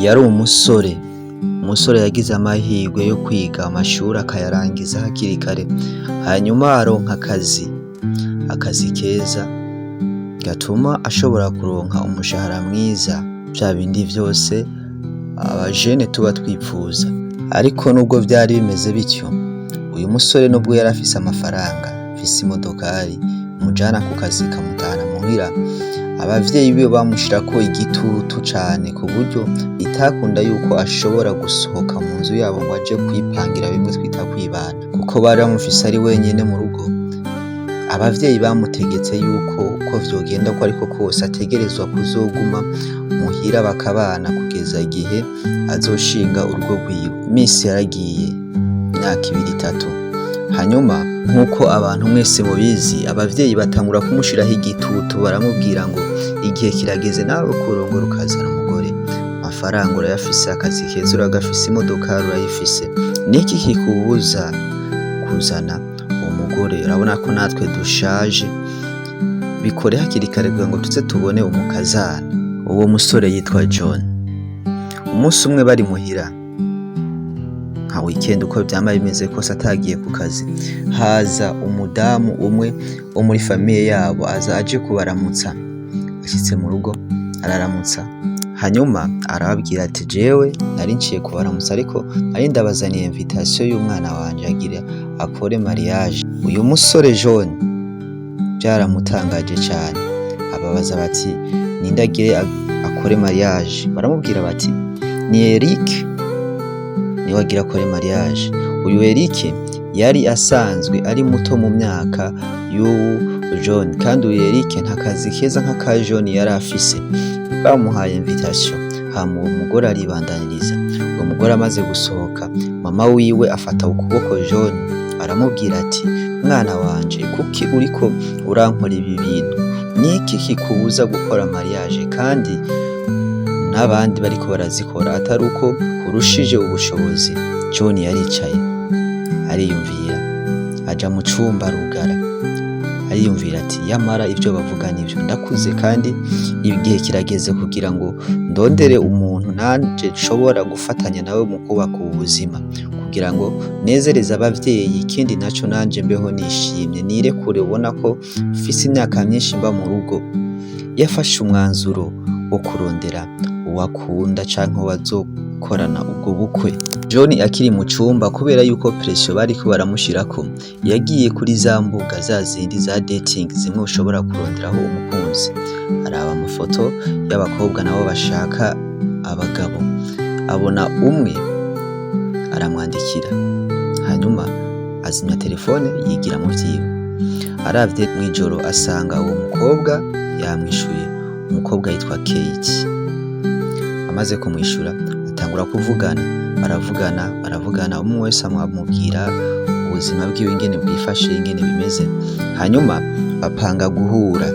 Yari umusore yagize amahirwe yo kwiga amashuri akayarangiza hakiri kare, hanyuma aronka akazi keza gatuma ashobora kuronka umushahara mwiza, vya bindi vyose abajene tuba twipfuza. Ariko nubwo vyari bimeze bityo, uyu musore nubwo yari afise amafaranga, afise imodokari imujana ku kazi ikamutahana muhira, abavyeyi biwe bamushirako igitutu cane ku buryo bitakunda yuko ashobora gusohoka mu nzu yabo ngo aje kwipangira bimwe twita kwibana, kuko bari bamufise ari wenyene mu rugo. Abavyeyi bamutegetse yuko uko vyogenda ko ariko kose ategerezwa kuzoguma muhira bakabana kugeza igihe azoshinga urugo rwiwe. Imisi yaragiye, imyaka 2-3, hanyuma nk'uko abantu mwese mubizi, abavyeyi batangura kumushiraho igitutu, baramubwira ngo igihe kirageze nawe kurongora ukazana umugore, amafaranga urayafise, akazi keza uragafise, imodokari urayifise, niki kikubuza kuzana umugore? Urabona ko natwe dushaje, bikore hakiri kare kugira ngo tuze tubone umukazana. Uwo musore yitwa John. Umunsi umwe bari muhira nka weekend, uko vyama bimeze kose atagiye ku kazi, haza umudamu umwe wo muri famiye yabo, aza aje kubaramutsa. Ashitse mu rugo araramutsa, hanyuma arababwira ati jewe nari nciye kubaramutsa ariko nari ndabazaniye invitation y'umwana wanje agira akore mariage. Uyu musore John byaramutangaje cyane, ababaza bati ninde agire akore mariage? Baramubwira bati ni Eric niwe agira akore mariage. Uyu Eric yari asanzwe ari muto mu myaka y'uwu John, kandi uyu Eric nta kazi keza nk'aka John yari afise. Bamuhaye invitation, hama uwo mugore aribandaniriza. Uwo mugore amaze gusohoka, mama wiwe afata ukuboko John aramubwira ati mwana wanje, kuki uriko urankora ibi bintu? Niki kikubuza gukora mariage kandi n'abandi bariko barazikora atari uko urushije ubushobozi? John yaricaye ariyumvira, aja mu cumba arugara, ariyumvira ati yamara ivyo bavuga nivyo, ndakuze kandi igihe kirageze kugira ngo ndondere umuntu nanje nshobora gufatanya nawe mu kubaka ubuzima, kugira ngo nezereze abavyeyi, ikindi naco nanje mbeho nishimye, nirekure. Ubona ko mfise imyaka myinshi mba mu rugo. Yafashe umwanzuro wo kurondera uwakunda canke wazokorana ubwo bukwe. John akiri mu cumba, kubera yuko pressure bariko baramushirako, yagiye kuri za mbuga za zindi za dating, zimwe ushobora kuronderaho umukunzi. Araba amafoto y'abakobwa nabo bashaka abagabo, abona umwe aramwandikira, hanyuma azimya telefone yigira mu vyiwe. Aravye mwijoro asanga uwo mukobwa yamwishuye. Umukobwa yitwa Kate. Amaze kumwishura atangura kuvugana, baravugana umwe wese amubwira ubuzima bwiwe ingene bwifashe, ingene bimeze. Hanyuma bapanga guhura.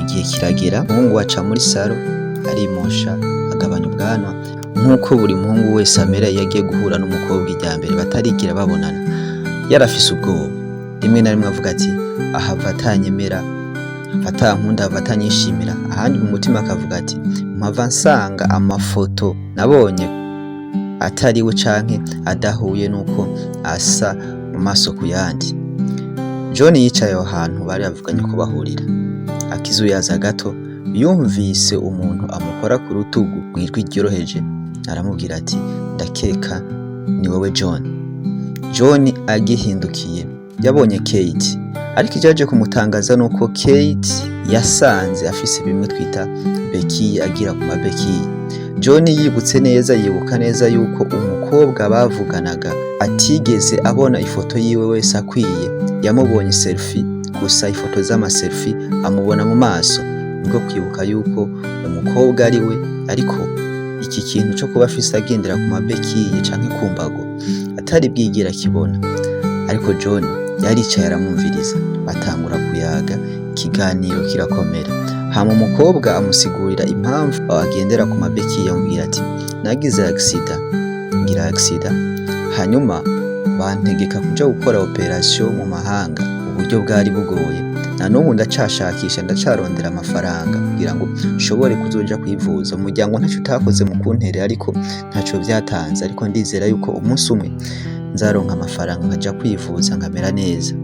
Igihe kiragera, umuhungu aca muri saro arimosha, agabanya ubwanwa nk'uko buri muhungu wese amera iyo agiye guhura n'umukobwa irya mbere batarigira babonana. Yarafise ubwoba, rimwe na rimwe avuga ati ahava atanyemera, atankunda, ahava atanyishimira. Ahandi mu mutima akavuga ati mpava nsanga amafoto nabonye atariwe canke adahuye nuko asa mu maso ku yandi. John yicaye aho hantu bari bavuganye ko bahurira, akizuyaza gato yumvise umuntu amukora ku rutugu mw'ijwi ryoroheje, aramubwira ati ndakeka ni wowe John. John agihindukiye yabonye Kate, ariko icyaje kumutangaza nuko Kate yasanze afise bimwe twita bekiye, agira ku mabekiye. John yibuka neza yuko umukobwa bavuganaga atigeze abona ifoto yiwe wese akwiye, yamubonye selfie gusa, ifoto z'amaselfie amubona mu maso. Nibwo kwibuka yuko umukobwa ari we, ariko iki kintu cyo kuba afise agendera ku mabekiye canke ku mbago atari bwigira kibona. Ariko John yaricaye aramwumviriza, batangura kuyaga, ikiganiro kirakomera. Hama umukobwa amusigurira impamvu agendera ku mabekiye, amubwira ati nagize accident, hanyuma bantegeka kuja gukora operation mu mahanga. Uburyo bwari bugoye, na n'ubu ndacashakisha ndacarondera amafaranga kugira ngo nshobore kuzoja kwivuza. Umuryango ntacyo utakoze mu kunterera ariko ntacyo byatanze, ariko ndizera yuko umunsi umwe nzaronka amafaranga nkaja kwivuza nkamera neza.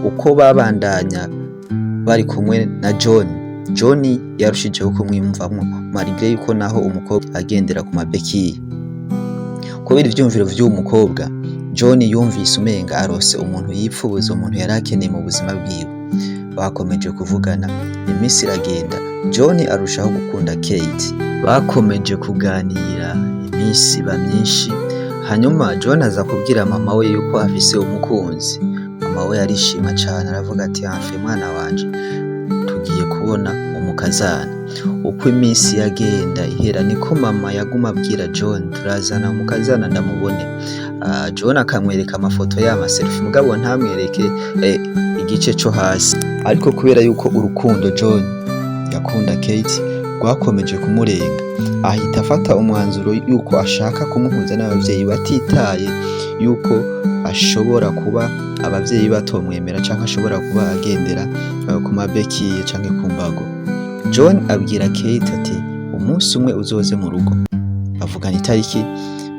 Uko babandanya bari kumwe na John yarushijeho kumwiyumvamwo malgré yuko naho umukobwa agendera ku mabekiye. Kubera ivyumviro vy'uwo mukobwa, John yumvise umenga arose umuntu yipfubuza, umuntu yari akeneye mu buzima bwiwe. Bakomeje kuvugana, iminsi iragenda, John arushaho gukunda Kate. Bakomeje kuganira, iminsi iba myinshi, hanyuma John aza kubwira mama we yuko afise umukunzi. Mama we arishima cyane, aravuga ati "Hafi mwana wanje, tugiye kubona umukazana." Uko iminsi yagenda ihera niko mama yaguma abwira John, turazana umukazana ndamubone. John akamwereka amafoto y'amaselfie, mugabo ntamwereke igice cyo hasi. Ariko kubera yuko urukundo John yakunda Kate rwakomeje kumurenga, ahita afata umwanzuro yuko ashaka kumuhuza n'abavyeyi batitaye yuko ashobora kuba abavyeyi batomwemera canke ashobora kuba agendera ku mabekiye canke ku mbago. John abwira Kate ati umunsi umwe uzoze mu rugo. Bavugana itariki,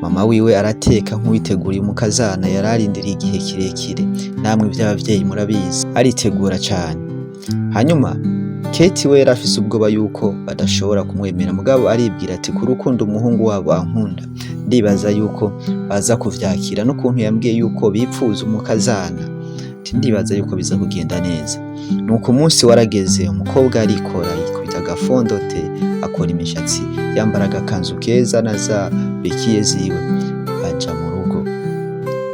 mama wiwe arateka nk'uwiteguriye umukazana yararindiriye igihe kirekire, namwe by'abavyeyi murabizi, aritegura cyane. Hanyuma Kate we yarafise ubwoba yuko badashobora kumwemera, mugabo aribwira ati ku rukundo umuhungu wabo ankunda, ndibaza yuko baza kuvyakira, no kuntu yambwiye yuko bipfuza umukazana, ndibaza yuko biza kugenda neza. Nuko umunsi warageze, umukobwa arikora, yikubita agafondote, akora imishatsi, yambara agakanzu keza na za bekiye ziwe, aja mu rugo.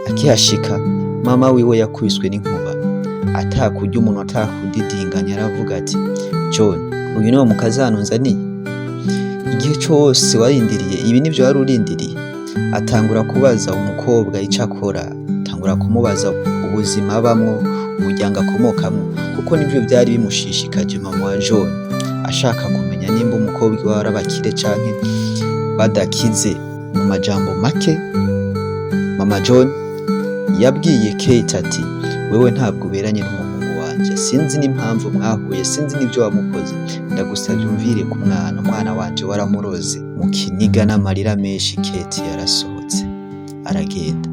Akihashika, mama wiwe yakubiswe n'inkuba, atakurya umuntu atakudidinganya, aravuga ati John, uyu niwo mukazana unzaniye? Igihe cyose warindiriye ibi nivyo wari urindiriye? Atangura kubaza umukobwa ico akora, atangura kumubaza ubuzima abamwo, umuryango akomokamwo, kuko nivyo byari bimushishikaje mama wa John, ashaka kumenya nimba umukobwa warabakire canke badakize. Mu majambo make, mama John yabwiye Kate ati wewe ntabwo uberanye n'umuhungu wanje, sinzi n'impamvu mwahuye, sinzi n'ivyo wamukoze, ndagusabye umvire ku umwana wanje waramuroze. Mu kiniga n'amarira menshi Kate yarasohotse aragenda.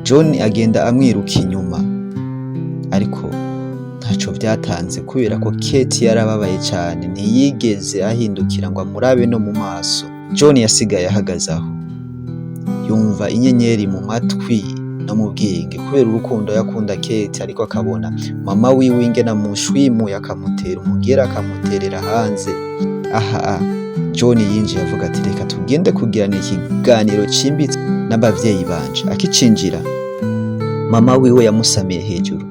John agenda amwiruka inyuma, ariko ntaco vyatanze kubera ko Kate yarababaye cyane, ntiyigeze ahindukira ngo amurabe no mu maso. John yasigaye ahagaze aho, yumva inyenyeri mu matwi no mu bwenge kubera urukundo yakunda Kate, ariko akabona mama wiwe ingena mushwimu yakamutera umugera, akamuterera hanze. John yinjiye avuga ati reka tugende kugirana ikiganiro cimbitse n'abavyeyi banje. Akicinjira, mama wiwe yamusamiye hejuru,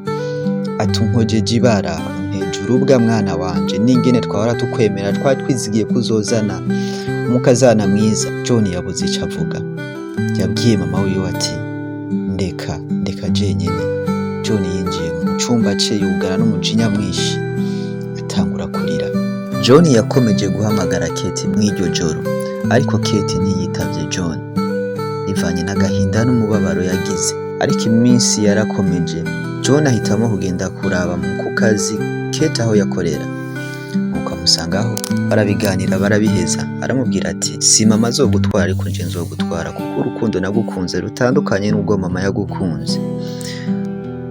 atunkojeje ibara hejuru bwa mwana wanje, n'ingene twahora tukwemera, twari twizigiye kuzozana umukazana mwiza. John yabuze ico avuga, yabwiye mama wiwe ati ndeka jenyene. John yinjiye mu cumba ce yugara n'umujinya mwinshi, atangura kurira. John yakomeje guhamagara Kate mw'iryo joro, ariko Kate ntiyitavye John, bivanye n'agahinda n'umubabaro yagize. Ariko iminsi yarakomeje, John ahitamo kugenda kuraba ku kazi Kate aho yakorera. Nuko amusangaho, barabiganira barabiheza, aramubwira ati si mama azogutwara ariko nje nzogutwara, kuko urukundo nagukunze rutandukanye n'ubwo mama yagukunze.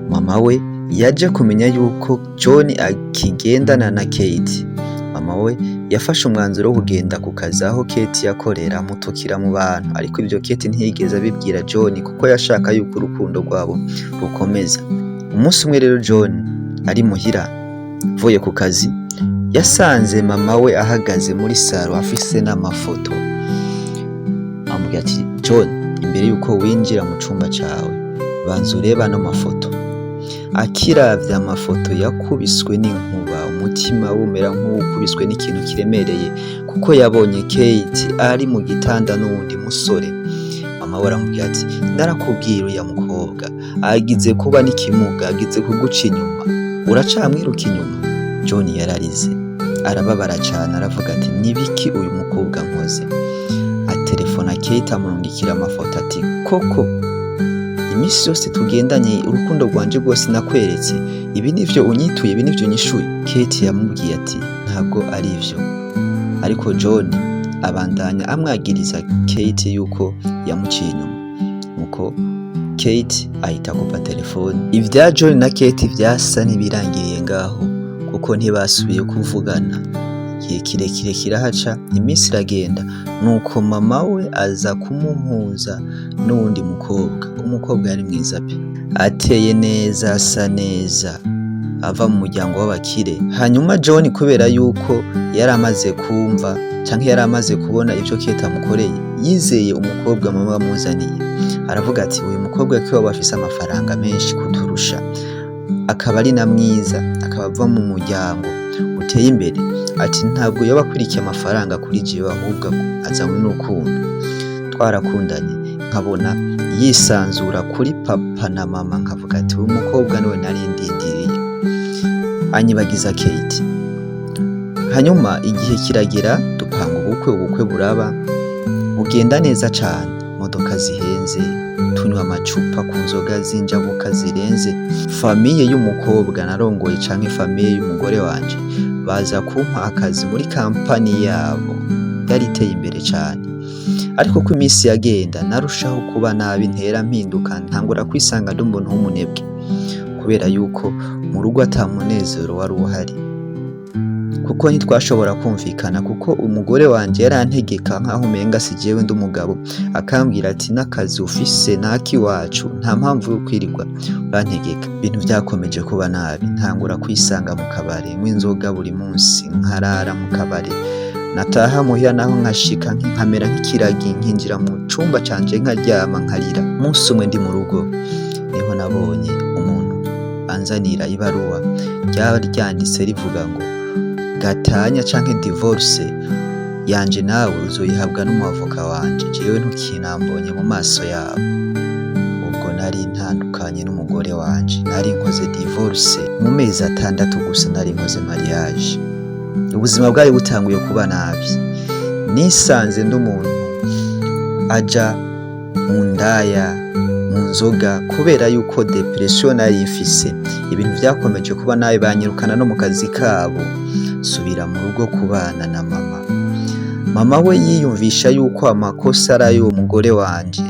Mama we yaje kumenya yuko John akigendana na Kate. Mama we yafashe umwanzuro wo kugenda ku kazi aho Kate yakorera, amutukira mu bantu, ariko ibyo Kate ntiyigeze abibwira John kuko yashaka yuko urukundo rwabo rukomeza. Umunsi umwe rero John ari muhira vuye ku kazi, yasanze mama we ahagaze muri saro afise n'amafoto. Amubwira ati John, imbere yuko winjira mu cumba cawe banza ureba no mafoto. Akiravya amafoto yakubiswe n'inkuba, umutima wumera nk'ukubiswe n'ikintu kiremereye, kuko yabonye Kate ari mu gitanda n'uwundi musore. Mama we aramubwira ati narakubwira ya mukobwa agize kuba n'ikimuga, agize kuguca inyuma, uracamwiruka inyuma. John yararize, arababara cyane, aravuga ati nibiki uyu mukobwa nkoze? Atelefona Kate amurungikira amafoto ati koko imisi yose tugendanye urukundo rwanje rwose nakweretse, ibi nivyo unyituye, ibi nivyo unyishuye? Kate yamubwiye ati ntabwo ari ivyo, ariko John abandanya amwagiriza Kate yuko yamuciye inyuma, nuko Kate ahita akupa telefone. Ivya John na Kate vyasa n'ibirangiriye ngaho kuko ntibasubiye kuvugana. Igihe kirekire kirahaca, iminsi iragenda, nuko mama we aza kumumuza n'uwundi mukobwa. Umukobwa yari mwiza pe, ateye neza, asa neza, ava mu muryango w'abakire. Hanyuma John kubera yuko yari amaze kumva canke yari amaze kubona ivyo Kate amukoreye, yizeye umukobwa mama amuzaniye. Aravuga ati uyu mukobwa ko waba afise amafaranga menshi kuturusha, akaba ari na mwiza, akaba ava mu muryango uteye imbere, ati ntabwo yoba akwirikiye amafaranga kuri jewe, ahubwo azanywe n'urukundo. Twarakundanye nkabona yisanzura kuri papa na mama, nkavuga ati uyu mukobwa niwe nari ndindiriye. Anyibagiza Kate. Hanyuma igihe kiragera, dupanga ubukwe buraba, bugenda neza cane, imodoka zihenze, tunywa amacupa ku nzoga z'injabuka zirenze. Famiye y'umukobwa narongoye canke famiye y'umugore wanje baza kumpa akazi muri kampani yabo, yari iteye imbere cane. Ariko ko iminsi yagenda narushaho kuba nabi, ntera mpinduka, ntangura kwisanga ndi umuntu w'umunebwe, kubera yuko mu rugo ata munezero wari uhari, kuko ntitwashobora kumvikana, kuko umugore wanje yarantegeka nkaho umenga si jewe ndi umugabo, akambwira ati n'akazi ufise naki wacu, nta mpamvu yo kwirirwa urantegeka. Ibintu vyakomeje kuba nabi, ntangura kwisanga mu kabare, nywa inzoga buri munsi, nkarara mu kabare, nataha muhira naho nkashika nkamera nk'ikiragi, nkinjira mu cumba canje nkaryama nkarira. Umunsi umwe ndi mu rugo niho nabonye umuntu anzanira ibaruwa ryari ryanditse rivuga ngo gatanya canke divorce yanje nawe uzoyihabwa n'umuavoka wanje, jewe ntukinambonye mu maso yabo. Ubwo nari ntandukanye n'umugore wanje, nari nkoze divorce mu mezi 6 gusa, nari nkoze mariage. Ubuzima bwari butanguye kuba nabi, nisanze ndi umuntu aja mu ndaya, mu nzoga, kubera yuko depression nari ifise. Ibintu vyakomeje kuba nabi, banyirukana no mu kazi kabo, subira mu rugo kubana na mama. Mama we yiyumvisha yuko amakosa ari ayo umugore wanje,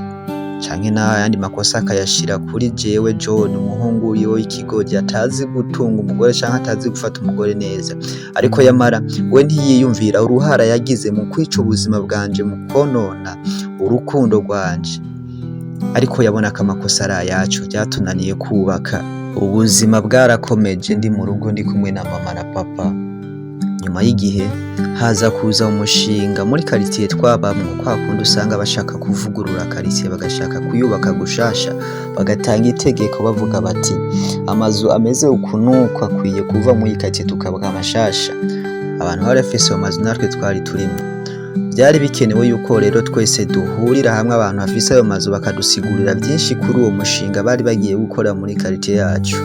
canke n'ayandi makosa akayashira kuri jewe John, umuhungu wiwe w'ikigoji atazi gutunga umugore canke atazi gufata umugore neza. Ariko yamara we ntiyiyumvira uruhara yagize mu kwica ubuzima bwanje, mu konona urukundo rwanje. Ariko yabona ko amakosa ari ayacu, byatunaniye kubaka. Ubuzima bwarakomeje, ndi mu rugo ndi kumwe na mama na papa. Nyuma y'igihe haza kuza umushinga muri quartier twabamwe, kwa kundi usanga bashaka kuvugurura quartier, bagashaka kuyubaka gushasha, bagatanga itegeko bavuga bati amazu ameze ukunuko akwiye kuva muri quartier tukabaga amashasha. Abantu barafise amazu natwe twari turimo. Byari bikenewe yuko rero twese duhurira hamwe, abantu bafise ayo mazu bakadusigurira byinshi kuri uwo mushinga bari bagiye gukora muri quartier yacu.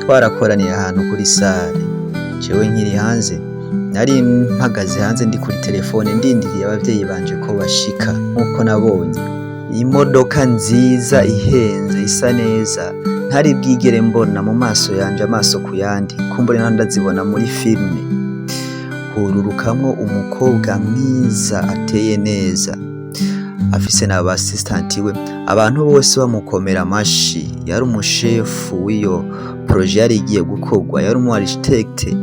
Twarakoraniye ahantu kuri sale, jewe nkiri hanze, nari mpagaze hanze ndi kuri telefone ndindiriye abavyeyi banje ko bashika. Nkuko nabonye imodoka nziza ihenze isa neza, ntari bwigere mbona mu maso yanje amaso ku yandi, kumbure nandi ndazibona muri filme. Hururukamwo umukobwa mwiza ateye neza, afise n'aba assistant we, abantu bose bamukomera amashi. Yari umushefu w'iyo projet yari igiye gukorwa, yari umu architect.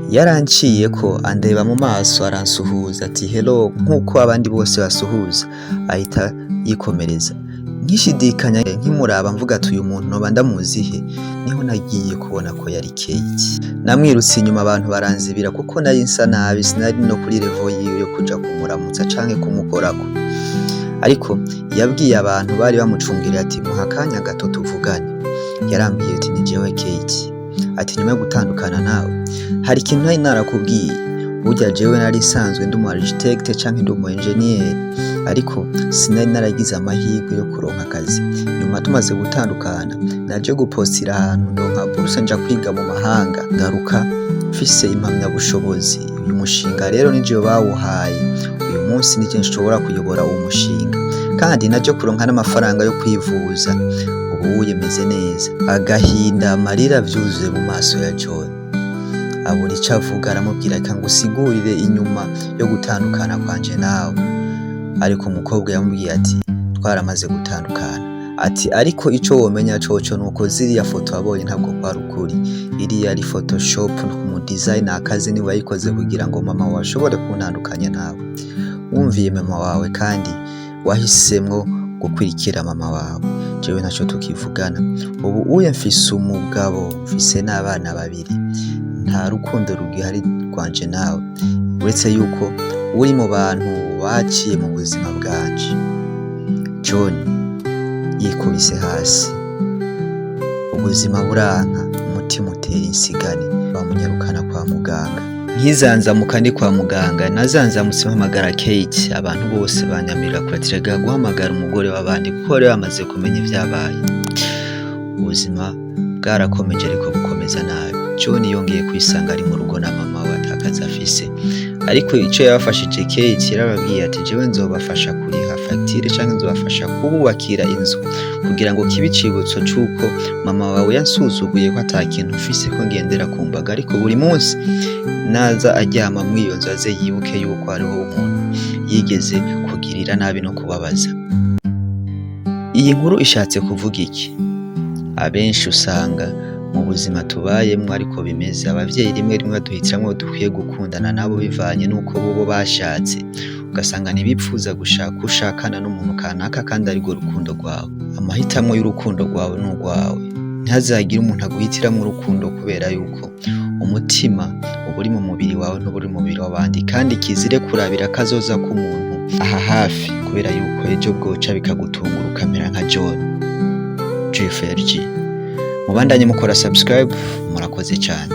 Yaranciye ko andeba mu maso aransuhuza ati hello, nkuko abandi bose basuhuza, ahita yikomereza. Nkishidikanya nkimuraba mvuga ati uyu muntu noba ndamuzihe, niho nagiye kubona ko yari Kate. Namwirutse inyuma, abantu baranzibira kuko nari nsa nabi, sinari no kuri level yiwe yo kuja kumuramutsa canke kumukorako. Ariko yabwiye abantu bari bamucungiriye ati muhakanya gato tuvugane. Yarambwiye ati ni jewe Kate, ati nyuma yo gutandukana nawe hari ikintu nari narakubwiye. Burya jewe nari sanzwe ndi umu architect canke ndi umu engineer, ariko sinari naragize amahirwe yo kuronka akazi. Nyuma tumaze gutandukana naje gupostira ahantu ndonka buruse nja kwiga mu mahanga, ngaruka mfise impamya bushobozi. Uyu mushinga rero nije bawuhaye, uyu munsi nije nshobora kuyobora uwo mushinga, kandi naje kuronka n'amafaranga yo kwivuza. ubuye meze neza. Agahinda amarira vyuzuye mu maso ya John. Abura ico avuga, aramubwira ati ngusigurire inyuma yo gutandukana kwanje nawe. Ariko umukobwa yamubwiye ati twaramaze gutandukana. Ati ariko ico womenya coco nuko ziriya foto wabonye ntabwo kwari ukuri. Iriya ari Photoshop, mu design akazi ni wayikoze kugira ngo mama wawe ashobore kuntandukanya nawe. Wumviye mama wawe kandi wahisemwo gukurikira mama wawe. Jewe ntaco tukivugana. Ubu uye mfise umugabo, mfise n'abana babiri. Nta rukundo rugihari rwanje nawe, uretse yuko uri mu bantu baciye mu buzima bwanje. John yikubise hasi, ubuzima buranka, umutima utera insigane, bamunyarukana kwa muganga. Nkizanzamuka ndi kwa muganga, nazanzamutse mpamagara Kate. Abantu bose banyamirira kuratiraga guhamagara umugore w'abandi kuko bari bamaze kumenya ivyabaye. Ubuzima bwarakomeje ariko bukomeza nabi. John yongeye kwisanga ari mu rugo na mama we atakaza afise, ariko ico yabafashije Kate yarababwiye ati jewe nzobafasha kuriha facture canke nzobafasha kububakira inzu kugira ngo kibe icibutso c'uko mama wawe yansuzuguye ko atakintu ufise ko ngendera ku mbaga, ariko buri munsi naza aryama mw'iyo nzu aze yibuke yuko hariho umuntu yigeze kugirira nabi no kubabaza. Iyi nkuru ishatse kuvuga iki? Abenshi usanga mu buzima tubayemwo ariko bimeze, abavyeyi rimwe rimwe baduhitiramwo dukwiye gukundana nabo bivanye nuko bobo bashatse, ugasanga ntibipfuza gushakana n'umuntu kanaka kandi ariko rukundo rwawe. Amahitamwo y'urukundo rwawe n'urwawe, ntihazagire umuntu aguhitiramwo urukundo kubera yuko umutima uba uri mu mubiri wawe ntuburi mu mubiri w'abandi, kandi kizire kurabira kazoza k'umuntu aha hafi kubera yuko ejo bwoca bikagutungura ukamera nka John. GFRG. Mubandanye mukora subscribe, murakoze cyane.